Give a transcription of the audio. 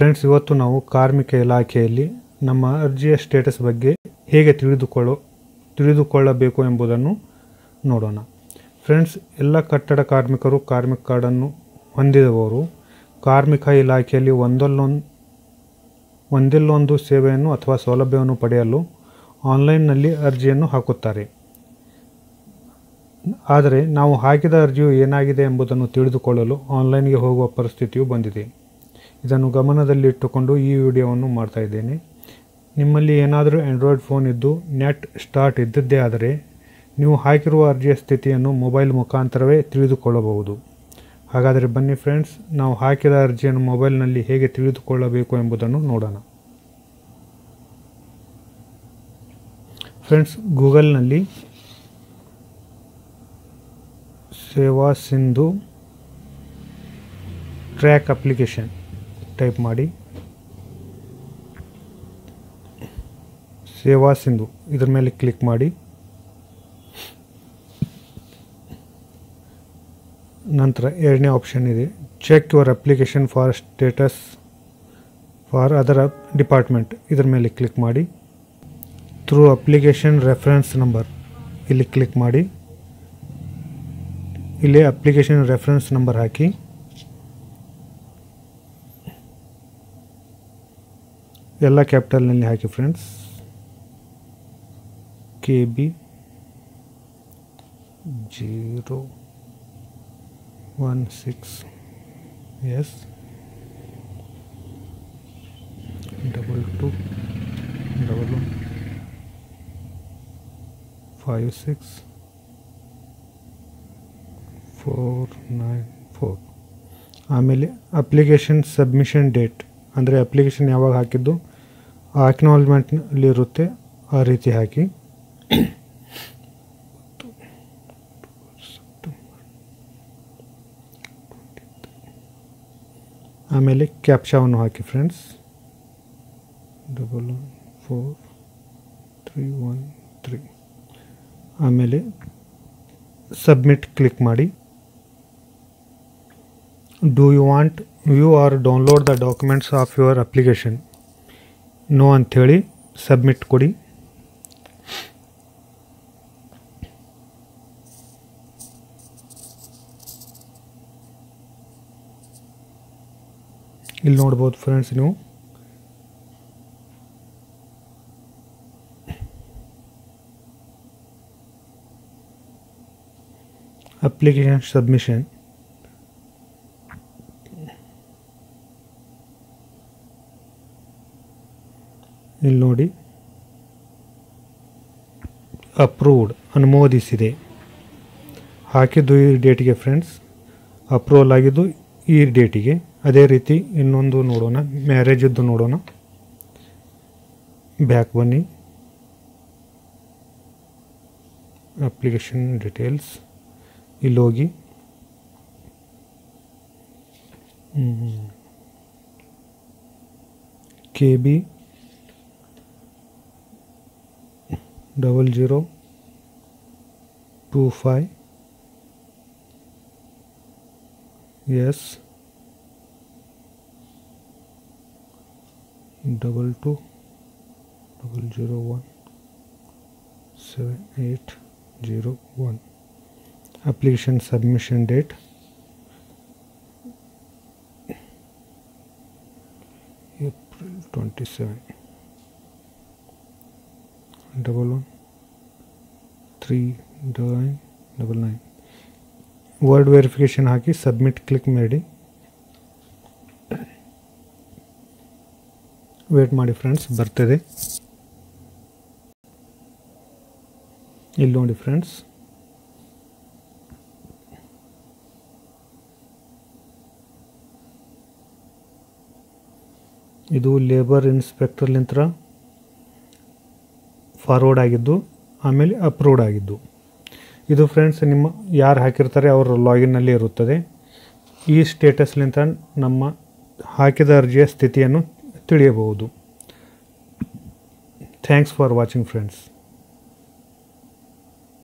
Friends, ಇವತ್ತು ನಾವು ಕಾರ್ಮಿಕ ಇಲಾಖೆಯಲ್ಲಿ ನಮ್ಮ ಅರ್ಜಿಯ ಸ್ಟೇಟಸ್ ಬಗ್ಗೆ ಹೇಗೆ ತಿಳಿದುಕೊಳ್ಳಬೇಕು ಎಂಬುದನ್ನು ನೋಡೋಣ. ಫ್ರೆಂಡ್ಸ್, ಎಲ್ಲ ಕಟ್ಟಡ ಕಾರ್ಮಿಕರು ಕಾರ್ಮಿಕ ಕಾರ್ಡನ್ನು ಹೊಂದಿದವರು ಕಾರ್ಮಿಕ ಇಲಾಖೆಯಲ್ಲಿ ಒಂದಿಲ್ಲೊಂದು ಸೇವೆಯನ್ನು ಅಥವಾ ಸೌಲಭ್ಯವನ್ನು ಪಡೆಯಲು ಆನ್ಲೈನ್ನಲ್ಲಿ ಅರ್ಜಿಯನ್ನು ಹಾಕುತ್ತಾರೆ. ಆದರೆ ನಾವು ಹಾಕಿದ ಅರ್ಜಿಯು ಏನಾಗಿದೆ ಎಂಬುದನ್ನು ತಿಳಿದುಕೊಳ್ಳಲು ಆನ್ಲೈನ್ಗೆ ಹೋಗುವ ಪರಿಸ್ಥಿತಿಯು ಬಂದಿದೆ. ಇದನ್ನು ಗಮನದಲ್ಲಿಟ್ಟುಕೊಂಡು ಈ ವಿಡಿಯೋವನ್ನು ಮಾಡ್ತಾ ಇದ್ದೇನೆ. ನಿಮ್ಮಲ್ಲಿ ಏನಾದರೂ ಆಂಡ್ರಾಯ್ಡ್ ಫೋನ್ ಇದ್ದು ನೆಟ್ ಸ್ಟಾರ್ಟ್ ಇದ್ದದ್ದೇ ಆದರೆ ನೀವು ಹಾಕಿರುವ ಅರ್ಜಿಯ ಸ್ಥಿತಿಯನ್ನು ಮೊಬೈಲ್ ಮುಖಾಂತರವೇ ತಿಳಿದುಕೊಳ್ಳಬಹುದು. ಹಾಗಾದರೆ ಬನ್ನಿ ಫ್ರೆಂಡ್ಸ್, ನಾವು ಹಾಕಿದ ಅರ್ಜಿಯನ್ನು ಮೊಬೈಲ್ನಲ್ಲಿ ಹೇಗೆ ತಿಳಿದುಕೊಳ್ಳಬೇಕು ಎಂಬುದನ್ನು ನೋಡೋಣ. ಫ್ರೆಂಡ್ಸ್, ಗೂಗಲ್ನಲ್ಲಿ ಸೇವಾ ಸಿಂಧು ಟ್ರ್ಯಾಕ್ ಅಪ್ಲಿಕೇಶನ್ ಟೈಪ್ ಮಾಡಿ. ಸೇವಾ ಸಿಂಧು ಇದರ ಮೇಲೆ ಕ್ಲಿಕ್ ಮಾಡಿ. ನಂತರ ಎರಡನೇ ಆಪ್ಷನ್ ಇದೆ, check your application for status for other department. ಇದರ ಮೇಲೆ ಕ್ಲಿಕ್ ಮಾಡಿ. ಥ್ರೂ ಅಪ್ಲಿಕೇಶನ್ ರೆಫರೆನ್ಸ್ ನಂಬರ್ ಇಲ್ಲಿ ಕ್ಲಿಕ್ ಮಾಡಿ. ಇಲ್ಲಿ ಅಪ್ಲಿಕೇಶನ್ ರೆಫರೆನ್ಸ್ ನಂಬರ್ ಹಾಕಿ. ಎಲ್ಲ ಕ್ಯಾಪಿಟಲ್ನಲ್ಲಿ ಹಾಕಿ ಫ್ರೆಂಡ್ಸ್. KB 016S 221156 ಆಮೇಲೆ ಅಪ್ಲಿಕೇಶನ್ ಸಬ್ಮಿಷನ್ ಡೇಟ್ ಅಂದರೆ ಅಪ್ಲಿಕೇಶನ್ ಯಾವಾಗ ಹಾಕಿದ್ದು ಆ ಅಕ್ನಾಲಜ್ಮೆಂಟ್ನಲ್ಲಿ ಇರುತ್ತೆ, ಆ ರೀತಿ ಹಾಕಿ. ಆಮೇಲೆ ಕ್ಯಾಪ್ಚಾವನ್ನು ಹಾಕಿ ಫ್ರೆಂಡ್ಸ್. 1141313 ಆಮೇಲೆ ಸಬ್ಮಿಟ್ ಕ್ಲಿಕ್ ಮಾಡಿ. Do you want view or download the documents of your application? No ಅಂಥೇಳಿ ಸಬ್ಮಿಟ್ ಕೊಡಿ. ಇಲ್ಲಿ ನೋಡ್ಬೋದು ಫ್ರೆಂಡ್ಸ್, ನೀವು ಅಪ್ಲಿಕೇಶನ್ ಸಬ್ಮಿಷನ್ ಇಲ್ಲಿ ನೋಡಿ, ಅಪ್ರೂವ್ಡ್ ಅನುಮೋದಿಸಿದೆ ಹಾಕಿದ್ದು ಈ ಡೇಟಿಗೆ ಫ್ರೆಂಡ್ಸ್. ಅಪ್ರೂವಲ್ ಆಗಿದ್ದು ಈ ಡೇಟಿಗೆ. ಅದೇ ರೀತಿ ಇನ್ನೊಂದು ನೋಡೋಣ, ಮ್ಯಾರೇಜದ್ದು ನೋಡೋಣ. ಬ್ಯಾಕ್ ಬನ್ನಿ, ಅಪ್ಲಿಕೇಶನ್ ಡೀಟೇಲ್ಸ್ ಇಲ್ಲಿ ಹೋಗಿ. KB 0025 S 2200178001. Application submission date April 27 113999. Word verification ಹಾಕಿ ಸಬ್ಮಿಟ್ ಕ್ಲಿಕ್ ಮಾಡಿ. ವೇಟ್ ಮಾಡಿ ಫ್ರೆಂಡ್ಸ್, ಬರ್ತದೆ. ಇಲ್ಲಿ ನೋಡಿ ಫ್ರೆಂಡ್ಸ್, ಇದು ಲೇಬರ್ ಇನ್ಸ್ಪೆಕ್ಟರ್ಲಿಂದ ಫಾರ್ವರ್ಡ್ ಆಗಿದ್ದು, ಆಮೇಲೆ ಅಪ್ರೂವ್ಡ್ ಆಗಿದ್ದು. ಇದು ಫ್ರೆಂಡ್ಸ್ ನಿಮ್ಮ ಯಾರು ಹಾಕಿರ್ತಾರೆ ಅವರ ಲಾಗಿನ್ನಲ್ಲಿ ಇರುತ್ತದೆ. ಈ ಸ್ಟೇಟಸ್ಲಿಂದ ನಮ್ಮ ಹಾಕಿದ ಅರ್ಜಿಯ ಸ್ಥಿತಿಯನ್ನು ತಿಳಿಯಬಹುದು. Thanks for watching friends.